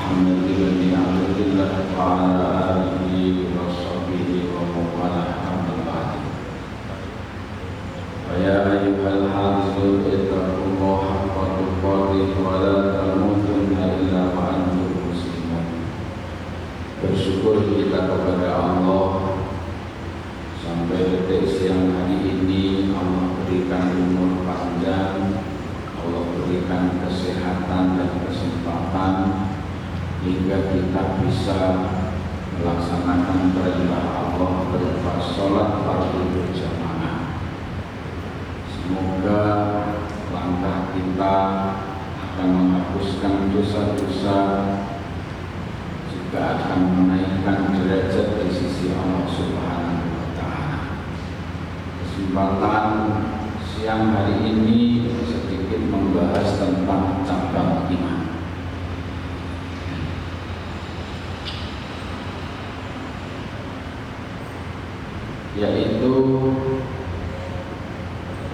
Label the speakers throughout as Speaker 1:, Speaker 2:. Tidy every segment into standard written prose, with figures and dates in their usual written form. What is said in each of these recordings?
Speaker 1: محمد بن عبد الله وعلى آله وصحبه ومن والاه أما بعد فيا أيها الحاضرون اتقوا الله حق تقاته ولا تموتن إلا وأنتم مسلمون. Bersyukur kita kepada Allah sampai detik siang hari ini Allah berikan umur panjang, Allah berikan kesehatan dan kesempatan hingga kita bisa melaksanakan perintah Allah berupa sholat fardu berjamaah. Semoga langkah kita akan menghapuskan dosa-dosa, juga akan menaikkan derajat di sisi Allah Subhanahu wa Ta'ala. Kesempatan siang hari ini sedikit membahas tentang cabang iman, yaitu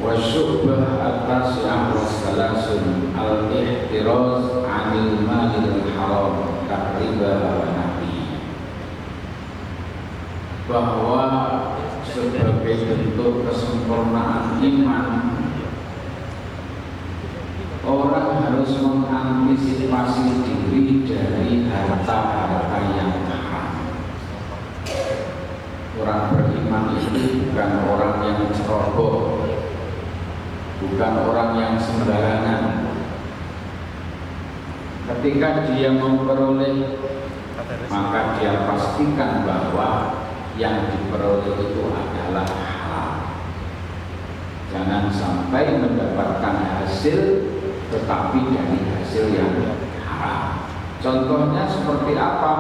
Speaker 1: wasyubah atas yang wassalasun al-ihtiraz anil malil haram riba wa nabi, bahwa sebagai bentuk kesempurnaan iman orang harus mengantisipasi diri dari harta-harta yang haram. Orang beriman itu bukan orang yang ceroboh, bukan orang yang sembarangan. Ketika dia memperoleh, maka dia pastikan bahwa yang diperoleh itu adalah halal. Jangan sampai mendapatkan hasil tetapi dari hasil yang haram. Contohnya seperti apa?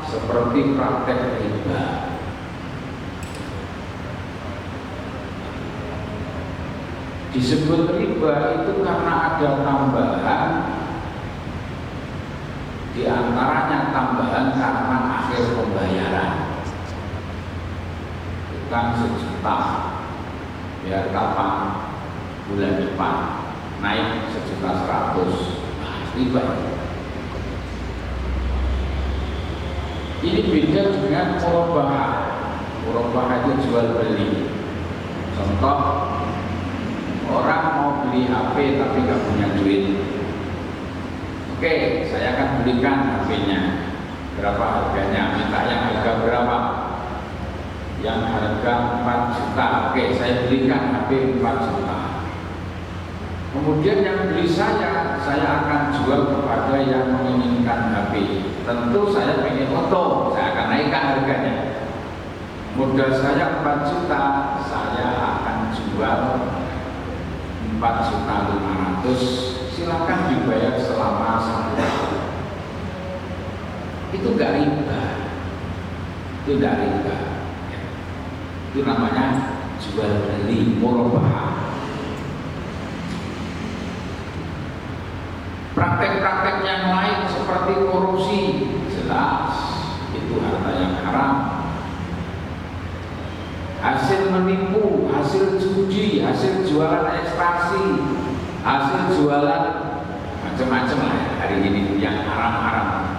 Speaker 1: Seperti praktek riba. Disebut riba itu karena ada tambahan, di antaranya tambahan karena akhir pembayaran. Bukan 1 juta, biar kapan? Bulan depan naik 1.100.000, riba. Ini beda dengan murabahah. Murabahah itu jual beli. Contoh, orang mau beli HP tapi nggak punya duit. Oke, saya akan belikan HP-nya. Berapa harganya? Minta yang harga berapa? Yang harga 4 juta. Oke, saya belikan HP 4 juta. Kemudian yang beli saya akan jual kepada yang menginginkan HP. Tentu saya pengen oto, saya akan naikkan harganya. Modal saya 4 juta, saya akan jual 4.500.000. Silakan dibayar selama 1 tahun. Itu enggak riba. Itu enggak riba. Itu namanya jual beli murabahah. Praktek-praktek yang lain seperti korupsi, jelas itu harta yang haram. Hasil menipu, hasil judi, hasil jualan ekstasi, hasil jualan macam-macam lah hari ini yang haram-haram.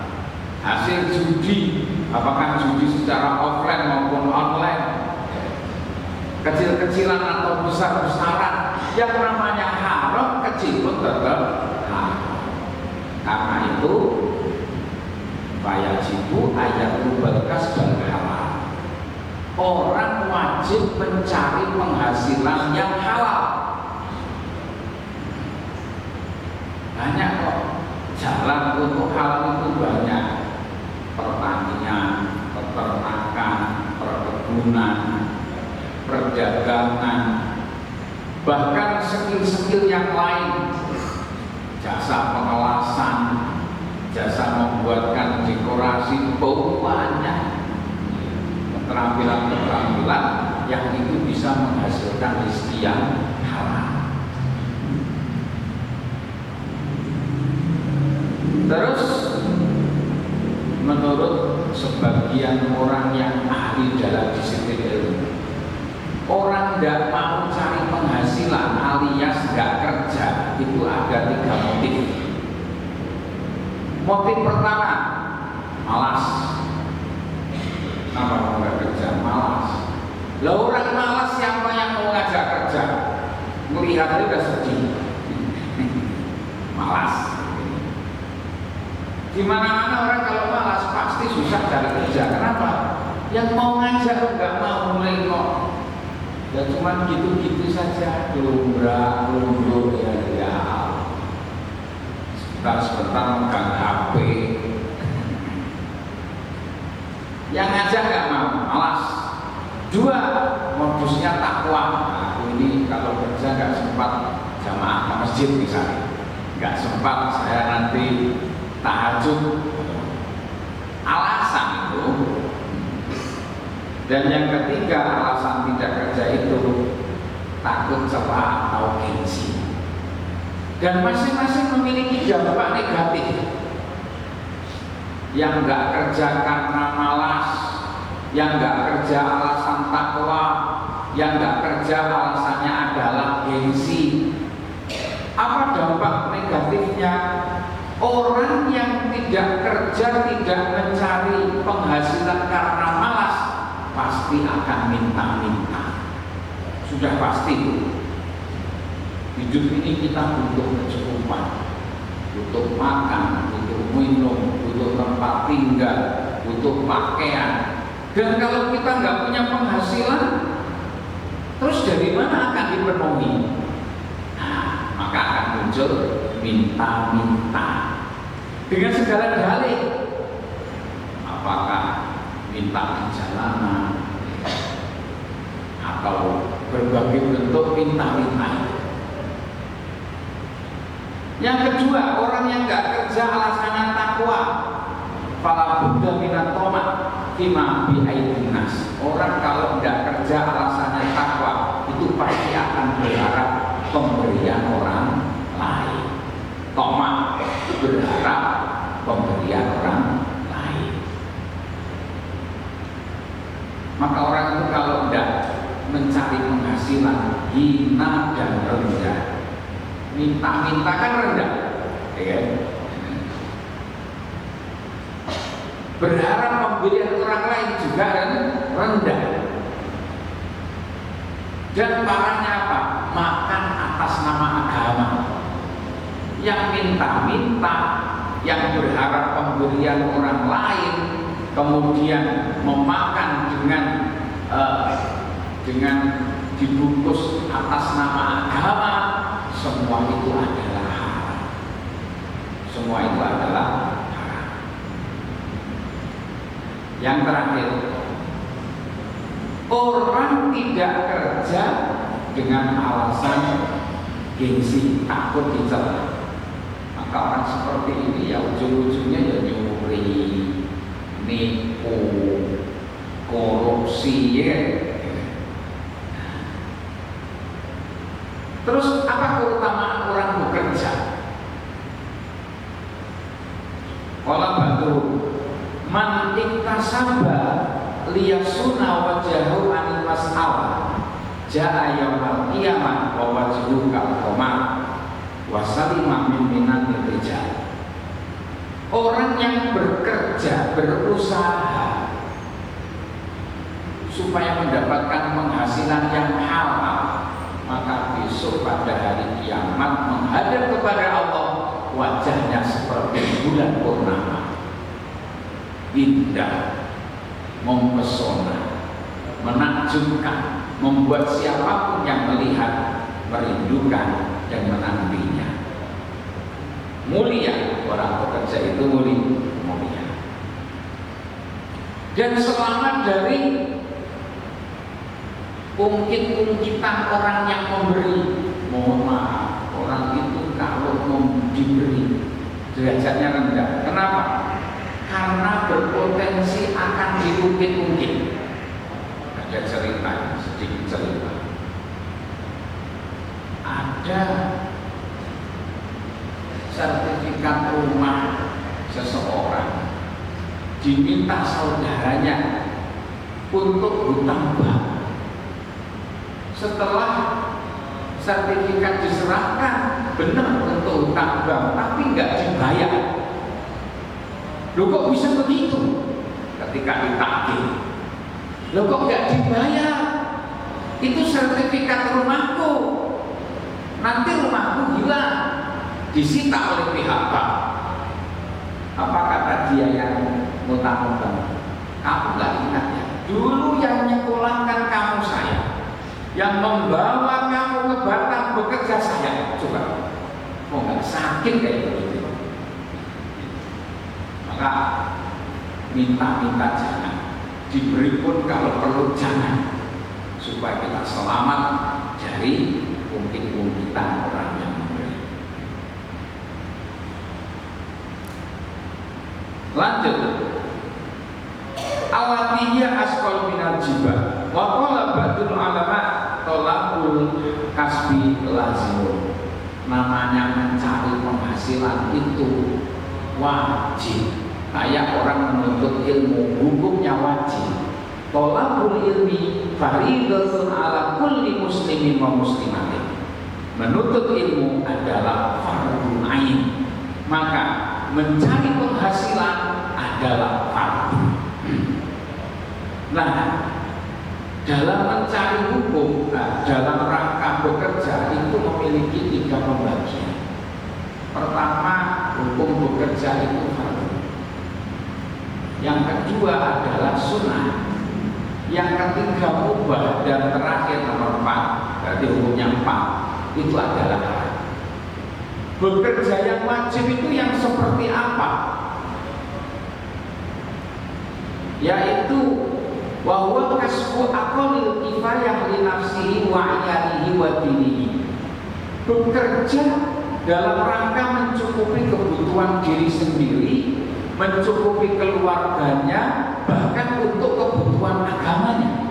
Speaker 1: Hasil judi, apakah judi secara offline maupun online, kecil-kecilan atau besar-besaran, yang namanya haram kecil pun tetap haram. Karena itu fayajibu ayatul kasbal halal. Orang wajib mencari penghasilan yang halal. Banyak kok jalan untuk halal itu banyak. Pertanian, peternakan, perkebunan, perdagangan, bahkan skill-skill yang lain, jasa pengelasan, jasa membuatkan dekorasi, banyak keterampilan-keterampilan yang itu bisa menghasilkan rezeki yang halal. Terus menurut sebagian orang yang ahli dalam disiplin ilmu, orang tidak mau cari penghasilan alias nggak kerja itu ada 3 motif. Motif pertama, malas. Kenapa kamu nggak kerja? Malas. Lah orang malas siapa yang mau ngajak kerja? Melihatnya udah sedih. Malas. Di mana-mana orang kalau malas pasti susah cari kerja. Kenapa? Yang mau ngajak nggak mau mulai kok. Ya cuma gitu-gitu saja, lumrah-lumrah ya. Sebentar megang HP. Yang ngajak nggak mau, malas. Dua, modusnya takwa. Aku ini kalau kerja nggak sempat jamaah ke masjid misalnya, nggak sempat saya nanti tahajud. Alasan itu. Dan yang ketiga, alasan tidak kerja itu takut celah atau gengsi. Dan masing-masing memiliki dampak negatif. Yang nggak kerja karena malas, yang nggak kerja alasan takwa, yang nggak kerja alasannya adalah gengsi. Apa dampak negatifnya? Orang yang tidak kerja, tidak mencari penghasilan karena malas, pasti akan minta-minta. Sudah pasti. Hidup ini kita butuh kecukupan, butuh makan, butuh minum, butuh tempat tinggal, butuh pakaian. Dan kalau kita nggak punya penghasilan, terus dari mana akan dipenuhi? Nah, maka akan muncul minta-minta dengan segala dalih. Apakah minta di jalanan atau berbagai bentuk minta-minta. Yang kedua, orang yang nggak kerja alasannya takwa, fala budda minat tomat fima bi'aidin nas. Orang kalau nggak kerja alasannya takwa, itu pasti akan berharap pemberian orang lain. Tomat berharap pemberian orang lain. Maka orang itu kalau nggak mencari penghasilan, hina dan rendah. Minta-minta kan rendah, ya. Berharap pemberian orang lain juga rendah. Dan parahnya apa? Makan atas nama agama. Yang minta-minta, yang berharap pemberian orang lain, kemudian memakan dengan dibungkus atas nama agama. Semua itu adalah haram. Semua itu adalah haram. Yang terakhir, orang tidak kerja dengan alasan gengsi, takut dicela. Maka orang seperti ini ya ujung-ujungnya ya nyuri, nipu, korupsi, ya. Terus apa keutamaan orang bekerja? Qala batu man iktasaba liyasuna wajahu anil mas'alah jaa yaumal qiyamah wa wajhuhu kal-qamar wa salima min minatil rijal. Orang yang bekerja, berusaha supaya mendapatkan penghasilan yang halal, maka besok pada hari kiamat menghadap kepada Allah, wajahnya seperti bulan purnama, indah, mempesona, menakjubkan, membuat siapapun yang melihat merindukan dan menantinya. Mulia, orang bekerja itu mulia. Dan selamat dari ungkit-ungkitan orang yang memberi. Mohon maaf, orang itu kalau diberi derajatnya rendah. Kenapa? Karena berpotensi akan diungkit-ungkit. Ada cerita, sedikit cerita. Ada sertifikat rumah seseorang, diminta saudaranya untuk hutang bank. Setelah sertifikat diserahkan, benar untuk hutang bank, tapi nggak dibayar. Loh kok bisa begitu? Ketika ditagih, loh kok nggak dibayar? Itu sertifikat rumahku, nanti rumahku hilang, disita oleh pihak bank. Apa kata dia yang ngutang-ngutang? Kamu nggak ingat ya? Dulu yang nyekolahkan kamu saya, yang membawa kamu ke Batam bekerja saya. Coba, kok nggak sakit kayak begitu? Maka minta-minta jangan, diberi pun kalau perlu jangan, supaya kita selamat dari ungkit-ungkitan orang yang memberi. Lanjut, awatinya asqal minal jibal wa qala ba'dul ulama tolakul kasbi lazim. Namanya mencari penghasilan itu wajib, kayak orang menuntut ilmu, hukumnya wajib. Tolakul ilmi faridatun ala kulli muslimin wa muslimatin. Menuntut ilmu adalah fardhu ain, maka mencari penghasilan adalah fardu. Nah, dalam mencari hukum, dalam rangka bekerja itu memiliki 3 pembagian. Pertama, hukum bekerja itu fardu. Yang kedua adalah sunnah. Yang ketiga mubah, dan terakhir nomor 4, berarti hukumnya 4, itu adalah haram. Bekerja yang wajib itu yang seperti apa? Yaitu bahwa kasbu aqallil kifayah li nafsihi wa iyalihi wa dinihi. Bekerja dalam rangka mencukupi kebutuhan diri sendiri, mencukupi keluarganya, bahkan untuk kebutuhan agamanya.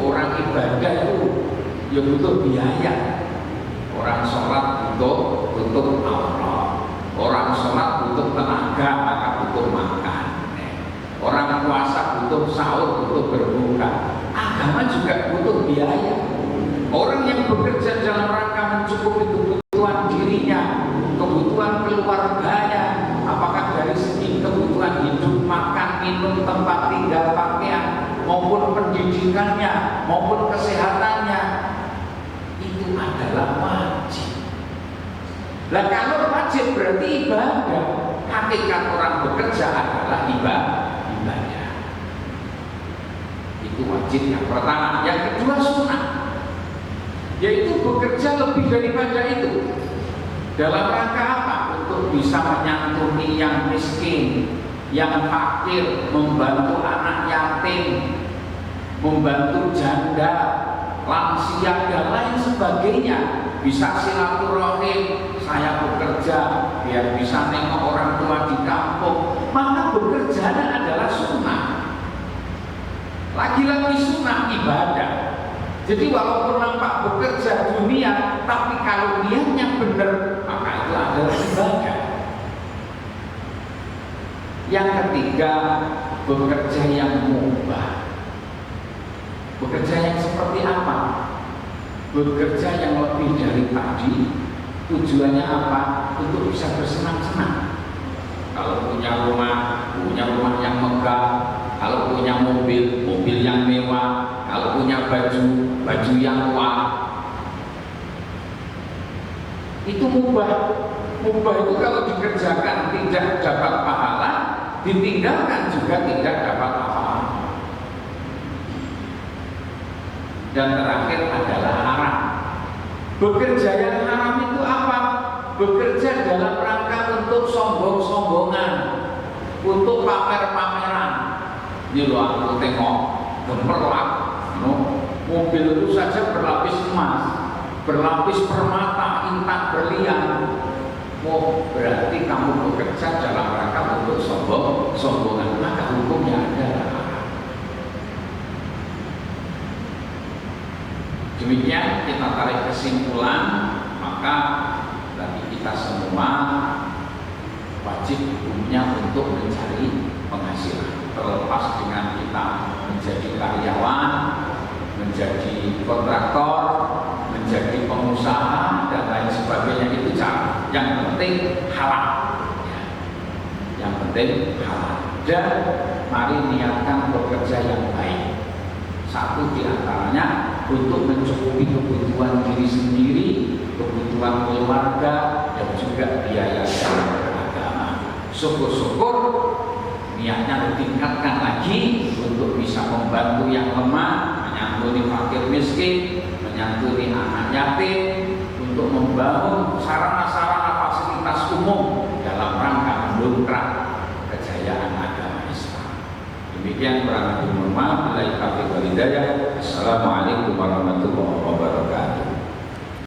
Speaker 1: Orang ibadah itu ya butuh biaya. Orang sholat butuh Allah. Orang sholat butuh tenaga, maka butuh makan. Orang puasa butuh sahur, butuh berbuka. Agama juga butuh biaya. Orang yang bekerja dalam rangka mencukupi kebutuhan dirinya, kebutuhan keluarganya, apakah dari segi kebutuhan hidup, makan, minum, tempat tinggal, pakaian, maupun pendidikannya, maupun kesehatannya, itu adalah wajib. Nah, kalau wajib berarti ibadah. Hakikat orang bekerja adalah ibadah. Itu wajib yang pertama. Yang kedua sunnah, yaitu bekerja lebih daripada itu. Dalam rangka apa? Untuk bisa menyantuni yang miskin, yang fakir, membantu anak yatim, membantu janda, lansia, dan lain sebagainya. Bisa silaturahim, saya bekerja biar bisa nengok orang tua di kampung. Maka bekerjanya adalah sunnah. Lagi-lagi sunnah ibadah. Jadi walaupun nampak bekerja dunia, tapi kalau niatnya benar, maka itu adalah ibadah. Yang ketiga, bekerja yang mubah. Bekerja yang seperti apa? Bekerja yang lebih dari tadi. Tujuannya apa? Untuk bisa bersenang-senang. Kalau punya rumah yang megah. Kalau punya mobil yang mewah. Kalau punya baju yang tua. Itu mubah. Mubah itu kalau dikerjakan tidak dapat pahala, ditinggalkan juga tidak dapat apa-apa. Dan terakhir adalah haram. Bekerja yang haram itu apa? Bekerja dalam rangka untuk sombong-sombongan, untuk pamer-pameran. Ini loh, aku tengok gemerlap, mobil itu saja berlapis emas, berlapis permata, intan berlian. Oh, berarti kamu bekerja dalam rangka untuk sombongan, maka hukumnya adalah haram. Demikian kita tarik kesimpulan, maka bagi kita semua wajib hukumnya untuk mencari penghasilan. Terlepas dengan kita menjadi karyawan, menjadi kontraktor, menjadi pengusaha dan lain sebagainya, itu cara. Yang penting halal. yang penting halal. Dan mari niatkan bekerja yang baik. Satu di antaranya untuk mencukupi kebutuhan diri sendiri, kebutuhan keluarga, dan juga biaya agama. Syukur-syukur niatnya ditingkatkan lagi untuk bisa membantu yang lemah, menyantuni fakir miskin, menyantuni anak yatim, untuk membangun sarana-sarana fasilitas umum dalam rangka mendongkrak kejayaan agama Islam. Demikian kurang lebih, mohon maaf. Assalamualaikum warahmatullahi wabarakatuh.